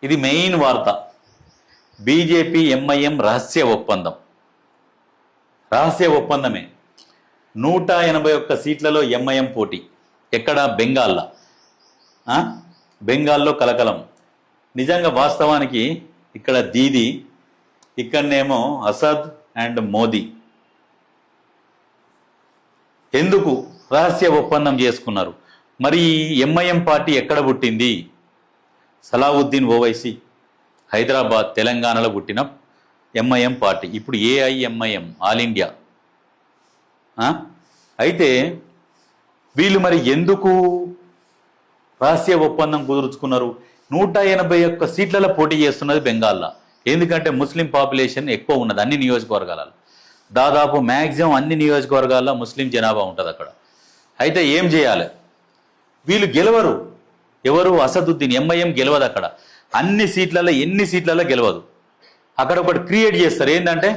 ఇది మెయిన్ వార్త. BJP MIM రహస్య ఒప్పందం. రహస్య ఒప్పందమే. 181 సీట్లలో ఎంఐఎం పోటీ. ఎక్కడ? బెంగాల్లో. బెంగాల్లో కలకలం. నిజంగా వాస్తవానికి ఇక్కడ దీది, ఇక్కడనేమో అసద్ అండ్ మోదీ. ఎందుకు రహస్య ఒప్పందం చేసుకున్నారు? మరి ఎంఐఎం పార్టీ ఎక్కడ పుట్టింది? సలావుద్దీన్ ఓవైసీ హైదరాబాద్ తెలంగాణలో పుట్టిన ఎంఐఎం పార్టీ. ఇప్పుడు ఏఐఎంఐఎం ఆల్ ఇండియా. అయితే వీళ్ళు మరి ఎందుకు రహస్య ఒప్పందం కుదుర్చుకున్నారు? 181 సీట్లలో పోటీ చేస్తున్నది బెంగాల్లో. ఎందుకంటే ముస్లిం పాపులేషన్ ఎక్కువ ఉన్నది అన్ని నియోజకవర్గాలలో. దాదాపు మ్యాక్సిమం అన్ని నియోజకవర్గాల్లో ముస్లిం జనాభా ఉంటుంది అక్కడ. అయితే ఏం చేయాలి? వీళ్ళు గెలవరు. ఎవరు? అసదుద్దీన్. ఎంఐఎం గెలవదు అక్కడ. అన్ని సీట్లలో ఎన్ని సీట్లలో గెలవదు. అక్కడ ఒకటి క్రియేట్ చేస్తారు. ఏంటంటే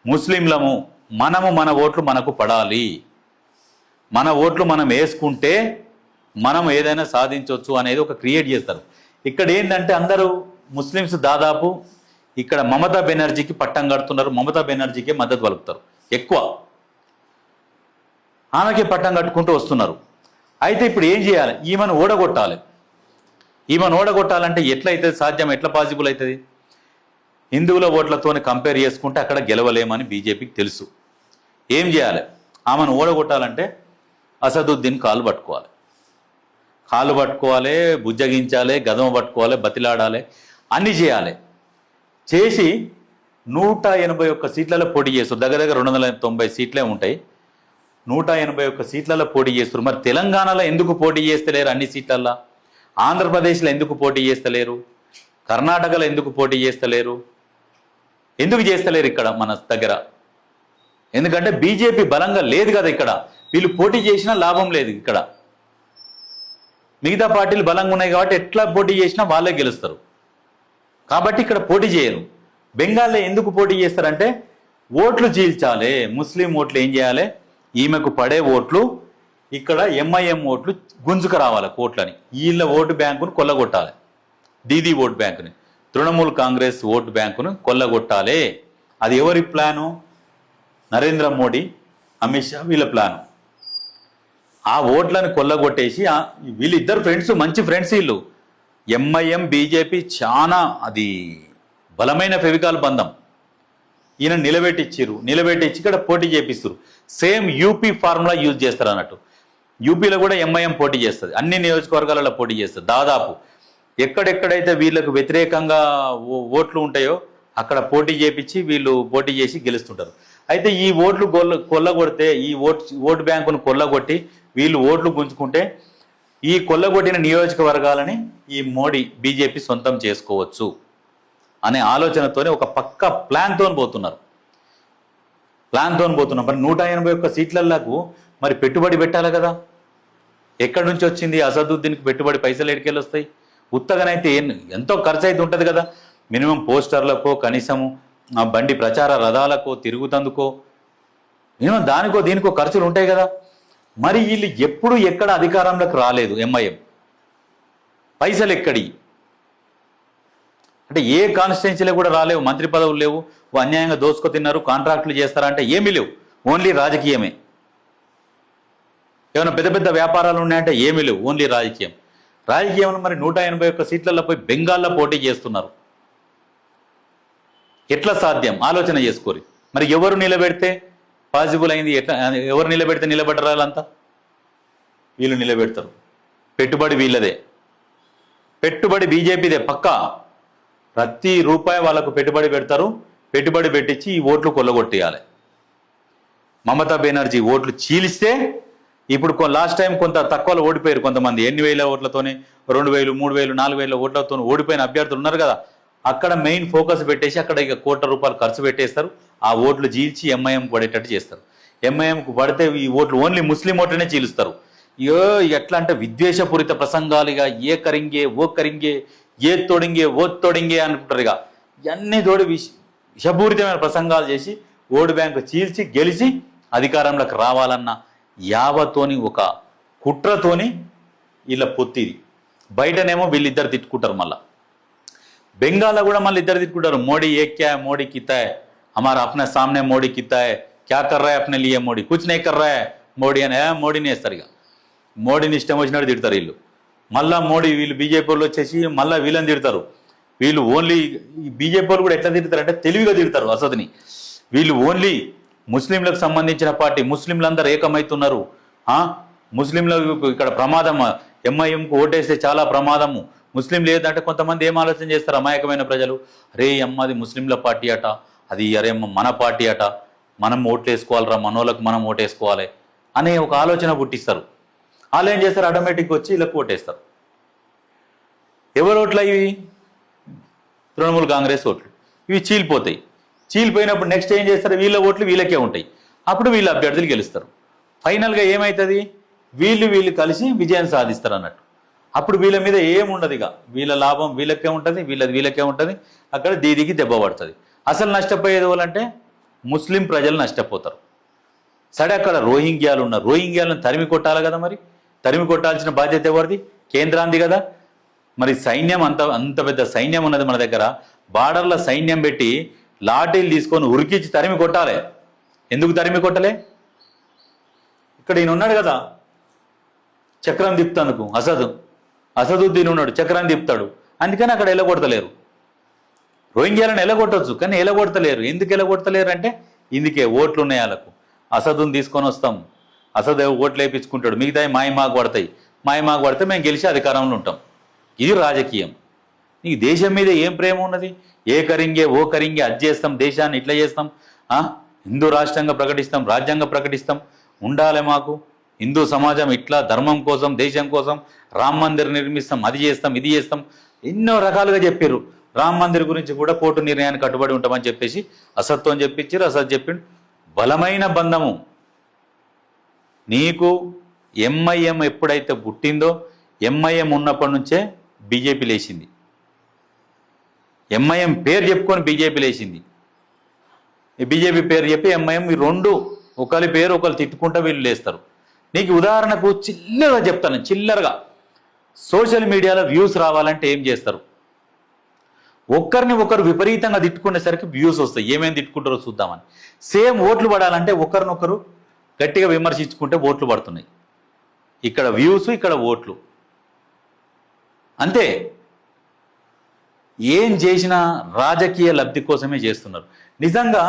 ముస్లింలము, మనము మన ఓట్లు మనకు పడాలి, మన ఓట్లు మనం వేసుకుంటే మనం ఏదైనా సాధించవచ్చు అనేది ఒక క్రియేట్ చేస్తారు. ఇక్కడ ఏంటంటే అందరూ ముస్లిమ్స్ దాదాపు ఇక్కడ మమతా బెనర్జీకి పట్టం కడుతున్నారు. మమతా బెనర్జీకే మద్దతు పలుకుతారు ఎక్కువ. ఆమెకే పట్టం కట్టుకుంటూ వస్తున్నారు. అయితే ఇప్పుడు ఏం చేయాలి? ఈమెను ఓడగొట్టాలి. ఈమెను ఓడగొట్టాలంటే ఎట్లయితుంది సాధ్యం? ఎట్లా పాసిబుల్ అవుతుంది? హిందువుల ఓట్లతోనే కంపేర్ చేసుకుంటే అక్కడ గెలవలేమని బీజేపీకి తెలుసు. ఏం చేయాలి? ఆమెను ఓడగొట్టాలంటే అసదుద్దీన్ కాళ్ళు పట్టుకోవాలి. కాళ్ళు పట్టుకోవాలి, బుజ్జగించాలి, గదమ పట్టుకోవాలి, బతిలాడాలి, అన్నీ చేయాలి. చేసి 181 సీట్లలో పోటీ చేస్తారు. దగ్గర దగ్గర 290 సీట్లే ఉంటాయి. 181 సీట్లలో పోటీ చేస్తారు. మరి తెలంగాణలో ఎందుకు పోటీ చేస్తలేరు? అన్ని సీట్లల్లో. ఆంధ్రప్రదేశ్లో ఎందుకు పోటీ చేస్తలేరు? కర్ణాటకలో ఎందుకు పోటీ చేస్తలేరు? ఎందుకు చేస్తలేరు ఇక్కడ మన దగ్గర? ఎందుకంటే బీజేపీ బలంగా లేదు కదా ఇక్కడ. వీళ్ళు పోటీ చేసినా లాభం లేదు ఇక్కడ. మిగతా పార్టీలు బలంగా ఉన్నాయి కాబట్టి ఎట్లా పోటీ చేసినా వాళ్ళే గెలుస్తారు. కాబట్టి ఇక్కడ పోటీ చేయరు. బెంగాల్లో ఎందుకు పోటీ చేస్తారంటే ఓట్లు చీల్చాలి. ముస్లిం ఓట్లు ఏం చేయాలి? ఈమెకు పడే ఓట్లు ఇక్కడ ఎంఐఎం ఓట్లు గుంజుకు రావాలి కోట్లని. వీళ్ళ ఓటు బ్యాంకును కొల్లగొట్టాలి. దీదీ ఓటు బ్యాంకుని, తృణమూల్ కాంగ్రెస్ ఓటు బ్యాంకును కొల్లగొట్టాలి. అది ఎవరి ప్లాను? నరేంద్ర మోడీ, అమిత్ షా వీళ్ళ ప్లాను. ఆ ఓట్లను కొల్లగొట్టేసి వీళ్ళిద్దరు ఫ్రెండ్స్, మంచి ఫ్రెండ్స్ వీళ్ళు. ఎంఐఎం బీజేపీ చాలా అది బలమైన ఫెవికాల్ బంధం. ఈయన నిలబెట్టించి ఇక్కడ పోటీ చేపిస్తారు. సేమ్ యూపీ ఫార్ములా యూజ్ చేస్తారు అన్నట్టు. యూపీలో కూడా ఎంఐఎం పోటీ చేస్తుంది. అన్ని నియోజకవర్గాలలో పోటీ చేస్తుంది. దాదాపు ఎక్కడెక్కడైతే వీళ్ళకు వ్యతిరేకంగా ఓట్లు ఉంటాయో అక్కడ పోటీ చేపించి వీళ్ళు పోటీ చేసి గెలుస్తుంటారు. అయితే ఈ ఓట్లు కొల్లగొడితే, ఈ ఓటు బ్యాంకును కొల్లగొట్టి వీళ్ళు ఓట్లు గుంజుకుంటే ఈ కొల్లగొట్టిన నియోజకవర్గాలని ఈ మోడీ బీజేపీ సొంతం చేసుకోవచ్చు అనే ఆలోచనతోనే ఒక పక్క ప్లాన్తో పోతున్నారు. మరి 181 సీట్లకు మరి పెట్టుబడి పెట్టాలి కదా. ఎక్కడి నుంచి వచ్చింది? అసదుద్దీన్కి పెట్టుబడి పైసలు ఎడికెళ్ళి వస్తాయి? ఉత్తగానైతే ఎంతో ఖర్చు అయితే ఉంటుంది కదా. మినిమం పోస్టర్లకో, కనీసము బండి ప్రచార రథాలకో, తిరుగుతందుకో, మినిమం దానికో దీనికో ఖర్చులు ఉంటాయి కదా. మరి వీళ్ళు ఎప్పుడు ఎక్కడ అధికారంలోకి రాలేదు. ఎంఐఎం పైసలు ఎక్కడి? అంటే ఏ కాన్స్టిట్యున్సీలో కూడా రాలేవు. మంత్రి పదవులు లేవు. అన్యాయంగా దోసుకు తిన్నారు, కాంట్రాక్టులు చేస్తారా అంటే ఏమీ లేవు. ఓన్లీ రాజకీయమే. ఏమైనా పెద్ద పెద్ద వ్యాపారాలు ఉన్నాయంటే ఏమీ లేవు. ఓన్లీ రాజకీయంలో మరి 181 సీట్లలో పోయి బెంగాల్లో పోటీ చేస్తున్నారు. ఎట్లా సాధ్యం? ఆలోచన చేసుకోరు. మరి ఎవరు నిలబెడితే పాసిబుల్ అయింది? ఎట్లా? ఎవరు నిలబెడితే నిలబెట్టరాలంతా? వీళ్ళు నిలబెడతారు. పెట్టుబడి వీళ్ళదే. పెట్టుబడి బీజేపీదే పక్కా. ప్రతి రూపాయి వాళ్ళకు పెట్టుబడి పెడతారు. పెట్టుబడి పెట్టించి ఈ ఓట్లు కొల్లగొట్టేయాలి. మమతా బెనర్జీ ఓట్లు చీలిస్తే, ఇప్పుడు లాస్ట్ టైం కొంత తక్కువలో ఓడిపోయారు కొంతమంది. ఎన్ని వేల ఓట్లతోనే 2000, 3000, 4000 ఓట్లతో ఓడిపోయిన అభ్యర్థులు ఉన్నారు కదా. అక్కడ మెయిన్ ఫోకస్ పెట్టేసి అక్కడ ఇక ₹1,00,00,000 ఖర్చు పెట్టేస్తారు. ఆ ఓట్లు చీల్చి ఎంఐఎం పడేటట్టు చేస్తారు. ఎంఐఎంకు పడితే ఈ ఓట్లు ఓన్లీ ముస్లిం ఓట్లనే చీలుస్తారు. ఎట్లా అంటే విద్వేషపూరిత ప్రసంగాలు, ఇక ఏ కరింగే ఓ కరింగే, ఏ తోడింగే ఓ తోడింగే అనుకుంటారు. ఇక ఇవన్నీ తోడి విషపూరితమైన ప్రసంగాలు చేసి ఓటు బ్యాంకు చీల్చి గెలిచి అధికారంలోకి రావాలన్న యావతోని ఒక కుట్రతోని వీళ్ళ పొత్తిది. బయటనేమో వీళ్ళిద్దరు తిట్టుకుంటారు. మళ్ళా బెంగాల్లో కూడా మళ్ళీ ఇద్దరు తిట్టుకుంటారు, మోడీ ఏ క్యా మోడీ కితా హై, हमारा अपने सामने మోడీ కితా హై, क्या कर रहा है अपने लिए మోడీ, कुछ नहीं कर रहा है మోడీ అని మోడీని వేస్తారు. ఇక మోడీని ఇష్టం వచ్చినట్టు తిడతారు వీళ్ళు. మళ్ళా మోడీ వీళ్ళు బీజేపీ వాళ్ళు వచ్చేసి మళ్ళీ వీళ్ళని తిడతారు. వీళ్ళు ఓన్లీ బీజేపీ వాళ్ళు కూడా ఎట్లా తిడతారు అంటే తెలివిగా తిడతారు అసదుని. వీళ్ళు ఓన్లీ ముస్లింలకు సంబంధించిన పార్టీ, ముస్లింలందరూ ఏకమవుతున్నారు, ముస్లింలకు ఇక్కడ ప్రమాదం, ఎంఐఎంకు ఓటేస్తే చాలా ప్రమాదము, ముస్లిం లేదంటే కొంతమంది ఏం ఆలోచన చేస్తారు అమాయకమైన ప్రజలు, అరే అమ్మది ముస్లింల పార్టీ అట, అది అరే మన పార్టీ అట, మనం ఓట్లు వేసుకోవాలరా, మనోళ్ళకు మనం ఓటేసుకోవాలి అనే ఒక ఆలోచన పుట్టిస్తారు. వాళ్ళు ఏం చేస్తారు, ఆటోమేటిక్గా వచ్చి ఇలా ఓటేస్తారు. ఎవరు ఓట్లు ఇవి? తృణమూల్ కాంగ్రెస్ ఓట్లు. ఇవి చీలిపోతాయి. చీలిపోయినప్పుడు నెక్స్ట్ ఏం చేస్తారు, వీళ్ళ ఓట్లు వీళ్ళకే ఉంటాయి. అప్పుడు వీళ్ళ అభ్యర్థులు గెలుస్తారు. ఫైనల్గా ఏమవుతుంది, వీళ్ళు కలిసి విజయం సాధిస్తారు అన్నట్టు. అప్పుడు వీళ్ళ మీద ఏముండదు, ఇక వీళ్ళ లాభం వీళ్ళకే ఉంటుంది, వీళ్ళకే ఉంటుంది. అక్కడ దీదికి దెబ్బ పడుతుంది. అసలు నష్టపోయేది వాళ్ళంటే ముస్లిం ప్రజలు నష్టపోతారు. సరే అక్కడ రోహింగ్యాలు ఉన్నారు, రోహింగ్యాలను తరిమి కొట్టాలి కదా, మరి తరిమి కొట్టాల్సిన బాధ్యత ఎవరిది? కేంద్రాంది కదా. మరి సైన్యం అంత పెద్ద సైన్యం ఉన్నది మన దగ్గర, బార్డర్లో సైన్యం పెట్టి లాఠీలు తీసుకొని ఉరికించి తరిమి కొట్టాలి. ఎందుకు తరిమి కొట్టలే? ఇక్కడ ఈయన ఉన్నాడు కదా చక్రం తిప్పుతానుకు, అసదుద్దీన్ ఉన్నాడు, చక్రం తిప్పుతాడు. అందుకని అక్కడ ఎలగొడతలేరు. రోహింగ్యాలను ఎలగొట్టవచ్చు, కానీ ఎలగొడతలేరు. ఎందుకు ఎలగొడతలేరు అంటే ఇందుకే ఓట్లు ఉన్నాయి వాళ్ళకు. అసదుని తీసుకొని వస్తాం, అసద్ ఓట్లు వేయించుకుంటాడు, మిగతాయి మాకు పడతాయి, మాకు పడితే మేము గెలిచి అధికారంలో ఉంటాం. ఇది రాజకీయం. నీకు దేశం మీద ఏం ప్రేమ ఉన్నది? ఓ కరింగే అది చేస్తాం, దేశాన్ని ఇట్లా చేస్తాం, హిందూ రాష్ట్రంగా ప్రకటిస్తాం, రాజ్యాంగం ప్రకటిస్తాం, ఉండాలి మాకు హిందూ సమాజం ఇట్లా ధర్మం కోసం, దేశం కోసం రామ్ మందిర్ నిర్మిస్తాం, అది చేస్తాం, ఇది చేస్తాం, ఎన్నో రకాలుగా చెప్పారు. రామ్ మందిర్ గురించి కూడా కోర్టు నిర్ణయానికి కట్టుబడి ఉంటామని చెప్పేసి అసత్తో చెప్పించారు. అసత్ చెప్పిండు. బలమైన బంధము నీకు. ఎంఐఎం ఎప్పుడైతే పుట్టిందో, ఎంఐఎం ఉన్నప్పటి నుంచే బీజేపీ లేచింది. ఎంఐఎం పేరు చెప్పుకొని బీజేపీ లేచింది. బీజేపీ పేరు చెప్పి ఎంఐఎం, ఈ రెండు ఒకరి పేరు ఒకరు తిట్టుకుంటూ వీళ్ళు లేస్తారు. నీకు ఉదాహరణకు చిల్లరగా చెప్తాను, చిల్లరగా సోషల్ మీడియాలో వ్యూస్ రావాలంటే ఏం చేస్తారు? ఒక్కరిని ఒకరు విపరీతంగా తిట్టుకునేసరికి వ్యూస్ వస్తాయి. ఏమేమి తిట్టుకుంటారో చూద్దామని. సేమ్ ఓట్లు పడాలంటే ఒకరినొకరు గట్టిగా విమర్శించుకుంటే ఓట్లు పడుతున్నాయి. ఇక్కడ వ్యూస్, ఇక్కడ ఓట్లు, అంతే. ఏం చేసినా రాజకీయ లబ్ధి కోసమే చేస్తున్నారు. నిజంగా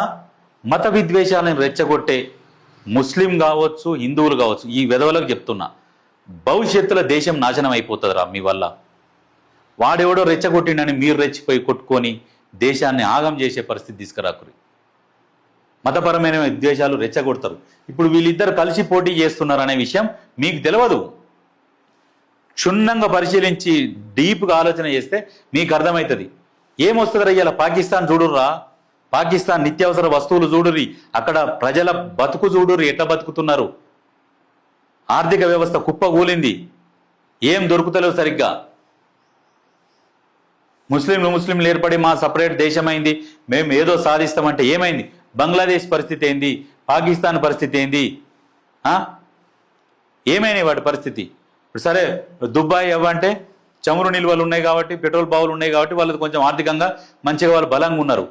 మత విద్వేషాలను రెచ్చగొట్టే ముస్లిం కావచ్చు, హిందువులు కావచ్చు, ఈ వెధవలకు చెప్తున్నా, భవిష్యత్తులో దేశం నాశనం అయిపోతుందిరా మీ వల్ల. వాడెవడో రెచ్చగొట్టిండని మీరు రెచ్చిపోయి కొట్టుకొని దేశాన్ని ఆగం చేసే పరిస్థితి తీసుకురాకురి. మతపరమైన విద్వేషాలు రెచ్చగొడతారు. ఇప్పుడు వీళ్ళిద్దరు కలిసి పోటీ చేస్తున్నారు అనే విషయం మీకు తెలియదు. క్షుణ్ణంగా పరిశీలించి డీప్గా ఆలోచన చేస్తే మీకు అర్థమవుతుంది. ఏమొస్తుందిరా ఇవాళ పాకిస్తాన్ చూడుర్రా, పాకిస్తాన్ నిత్యావసర వస్తువులు చూడుర్రి, అక్కడ ప్రజల బతుకు చూడుర్రి, ఎట్లా బతుకుతున్నారు. ఆర్థిక వ్యవస్థ కుప్పగూలింది, ఏం దొరుకుతలేవు సరిగ్గా. ముస్లింలు ఏర్పడి మా సపరేట్ దేశమైంది, మేము ఏదో సాధిస్తామంటే ఏమైంది? బంగ్లాదేశ్ పరిస్థితి ఏంది? పాకిస్తాన్ పరిస్థితి ఏంది? ఏమైనాయి వాటి పరిస్థితి? ఇప్పుడు సరే దుబాయ్ అవ్వంటే చమురు నిల్వలు ఉన్నాయి కాబట్టి, పెట్రోల్ బావులు ఉన్నాయి కాబట్టి వాళ్ళది కొంచెం ఆర్థికంగా మంచిగా వాళ్ళు బలంగా ఉన్నారు.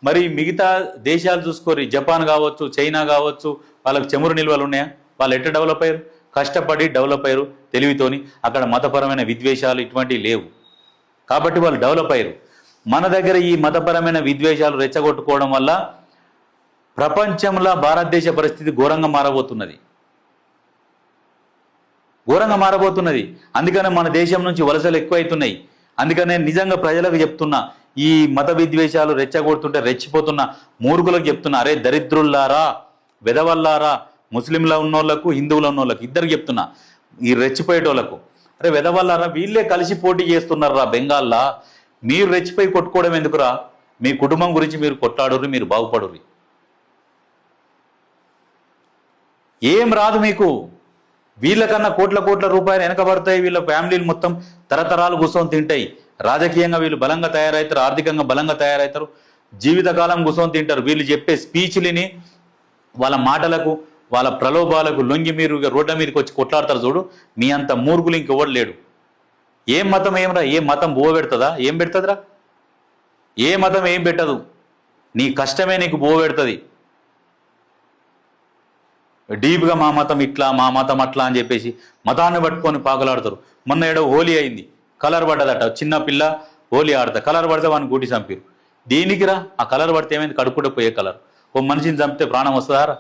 మరి మిగతా దేశాలు చూసుకోరి, జపాన్ కావచ్చు, చైనా కావచ్చు, వాళ్ళకి చమురు నిల్వలు ఉన్నాయా? వాళ్ళు ఎట్లా డెవలప్ అయ్యారు? కష్టపడి డెవలప్ అయ్యారు తెలివితోని. అక్కడ మతపరమైన విద్వేషాలు ఇటువంటివి లేవు కాబట్టి వాళ్ళు డెవలప్ అయ్యారు. మన దగ్గర ఈ మతపరమైన విద్వేషాలు రెచ్చగొట్టుకోవడం వల్ల ప్రపంచంలో భారతదేశ పరిస్థితి ఘోరంగా మారబోతున్నది. అందుకనే మన దేశం నుంచి వలసలు ఎక్కువైతున్నాయి. అందుకనే నిజంగా ప్రజలకు చెప్తున్నా, ఈ మత విద్వేషాలు రెచ్చగొడుతుంటే రెచ్చిపోతున్న మూర్ఖులకు చెప్తున్నా, అరే దరిద్రుల్లారా, వెదవల్లారా, ముస్లింలో ఉన్నోళ్లకు, హిందువులో ఉన్నోళ్ళకు ఇద్దరికి చెప్తున్నా, ఈ రెచ్చిపోయేటోళ్లకు, అరే వెదవల్లారా, వీళ్ళే కలిసి పోటీ చేస్తున్నారా బెంగాల్లా, మీరు రెచ్చిపోయి కొట్టుకోవడం ఎందుకురా? మీ కుటుంబం గురించి మీరు కొట్లాడుర్రి, మీరు బాగుపడుర్రి. ఏం రాదు మీకు. వీళ్ళకన్నా కోట్ల రూపాయలు వెనకబడతాయి. వీళ్ళ ఫ్యామిలీలు మొత్తం తరతరాలు కూర్చొని తింటాయి. రాజకీయంగా వీళ్ళు బలంగా తయారవుతారు, ఆర్థికంగా బలంగా తయారవుతారు, జీవితకాలం కూర్చొని తింటారు. వీళ్ళు చెప్పే స్పీచ్లని, వాళ్ళ మాటలకు, వాళ్ళ ప్రలోభాలకు లొంగి మీరు రోడ్ల మీదకి వచ్చి కొట్లాడతారు చూడు. మీ అంత మూర్ఖులు ఇంకెవ్వడు లేడు. ఏం మతం ఏమరా? ఏ మతం బువ పెడుతుందా? ఏం పెడుతుందిరా? ఏ మతం ఏం పెట్టదు, నీ కష్టమే నీకు బోవెడుతుంది. డీప్గా మా మతం ఇట్లా మా మతం అట్లా అని చెప్పేసి మతాన్ని పట్టుకొని పాకలాడతారు. మొన్న ఏడో హోలీ అయింది, కలర్ పడ్డదట, చిన్న పిల్ల హోలీ ఆడతా, కలర్ పడితే వాడిని గుడి చంపారు. దేనికిరా? ఆ కలర్ పడితే ఏమైంది? కడుక్కుంటే పోయే కలర్. ఓ మనిషిని చంపితే ప్రాణం వస్తుందారా?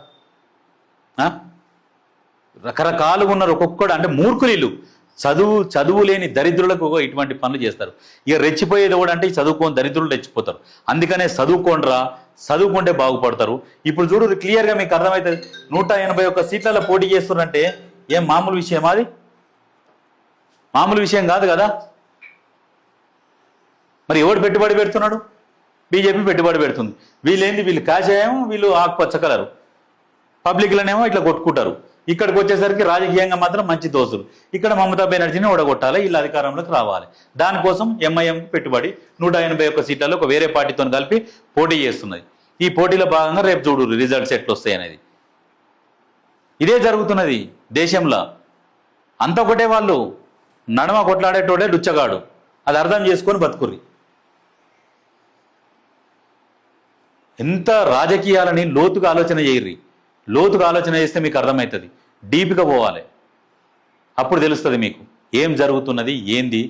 రకరకాలుగా ఉన్నారు ఒక్కొక్కడు. అంటే మూర్ఖులు వీళ్ళు. చదువు లేని దరిద్రులకు ఇటువంటి పనులు చేస్తారు. ఇక రెచ్చిపోయేది కూడా అంటే చదువుకోని దరిద్రులు రెచ్చిపోతారు. అందుకనే చదువుకోండిరా, చదువుకుంటే బాగుపడతారు. ఇప్పుడు చూడు క్లియర్గా మీకు అర్థమవుతుంది. 181 సీట్లలో పోటీ చేస్తున్నారంటే ఏం మామూలు విషయం? అది మామూలు విషయం కాదు కదా. మరి ఎవడు పెట్టుబడి పెడుతున్నాడు? బీజేపీ పెట్టుబడి పెడుతుంది. వీళ్ళేంది? వీళ్ళు కాషాయం, వీళ్ళు ఆకుపచ్చ కలరు. పబ్లిక్లనేమో ఇట్లా కొట్టుకుంటారు. ఇక్కడికి వచ్చేసరికి రాజకీయంగా మాత్రం మంచి దోస్తులు. ఇక్కడ మమతా బెనర్జీని ఓడగొట్టాలి, వీళ్ళు అధికారంలోకి రావాలి. దానికోసం ఎంఐఎం పెట్టుబడి 181 సీట్లలో ఒక వేరే పార్టీతో కలిపి పోటీ చేస్తున్నది. ఈ పోటీలో భాగంగా రేపు చూడు రిజల్ట్స్ ఎట్లా వస్తాయి అనేది. ఇదే జరుగుతున్నది దేశంలో. అంత ఒకటే, వాళ్ళు నడమ కొట్లాడేటోడే లుచ్చగాడు. అది అర్థం చేసుకొని బతుకుర్రి. ఎంత రాజకీయాలని లోతుగా ఆలోచన చేయర్రి. లోతుగా ఆలోచన చేస్తే మీకు అర్థమవుతుంది. డీప్గా పోవాలి, అప్పుడు తెలుస్తుంది మీకు ఏం జరుగుతున్నది, ఏంది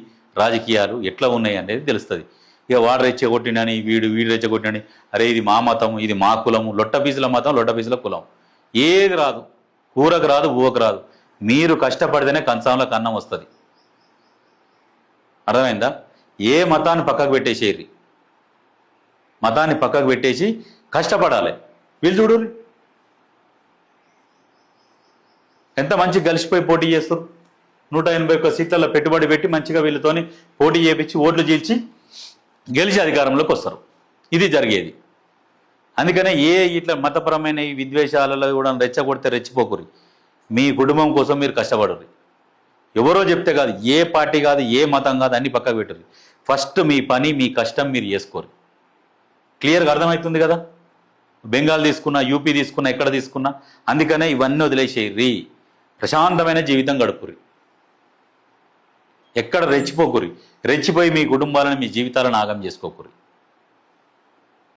రాజకీయాలు ఎట్లా ఉన్నాయి అనేది తెలుస్తుంది. ఇక వాడు రెచ్చగొట్టినని వీడు రెచ్చగొట్టినని, అరే ఇది మా మతం, ఇది మా కులము, లొట్ట పీసుల మతం, లొట్ట పీసుల కులం. ఏది రాదు, కూరకు రాదు, ఊవకు రాదు. మీరు కష్టపడితేనే కంచంలో కన్నం వస్తుంది. అర్థమైందా? ఏ మతాన్ని పక్కకు పెట్టేసేరి, మతాన్ని పక్కకు పెట్టేసి కష్టపడాలి. వీళ్ళు చూడు ఎంత మంచిగా కలిసిపోయి పోటీ చేస్తారు. 181 సీట్లలో పెట్టుబడి పెట్టి మంచిగా వీళ్ళతోని పోటీ చేపించి ఓట్లు చీల్చి గెలిచి అధికారంలోకి వస్తారు. ఇది జరిగేది. అందుకనే ఇట్లా మతపరమైన ఈ విద్వేషాలలో కూడా రెచ్చగొడితే రెచ్చిపోకురి. మీ కుటుంబం కోసం మీరు కష్టపడరు. ఎవరో చెప్తే కాదు, ఏ పార్టీ కాదు, ఏ మతం కాదు, అన్ని పక్కకు పెట్టరు. ఫస్ట్ మీ పని, మీ కష్టం మీరు చేసుకోరు. క్లియర్గా అర్థమవుతుంది కదా. బెంగాల్ తీసుకున్నా, యూపీ తీసుకున్నా, ఎక్కడ తీసుకున్నా. అందుకనే ఇవన్నీ వదిలేసేయి. ప్రశాంతమైన జీవితం గడుపురి. ఎక్కడ రెచ్చిపోకురి. రెచ్చిపోయి మీ కుటుంబాలను, మీ జీవితాలను ఆగం చేసుకోకురి.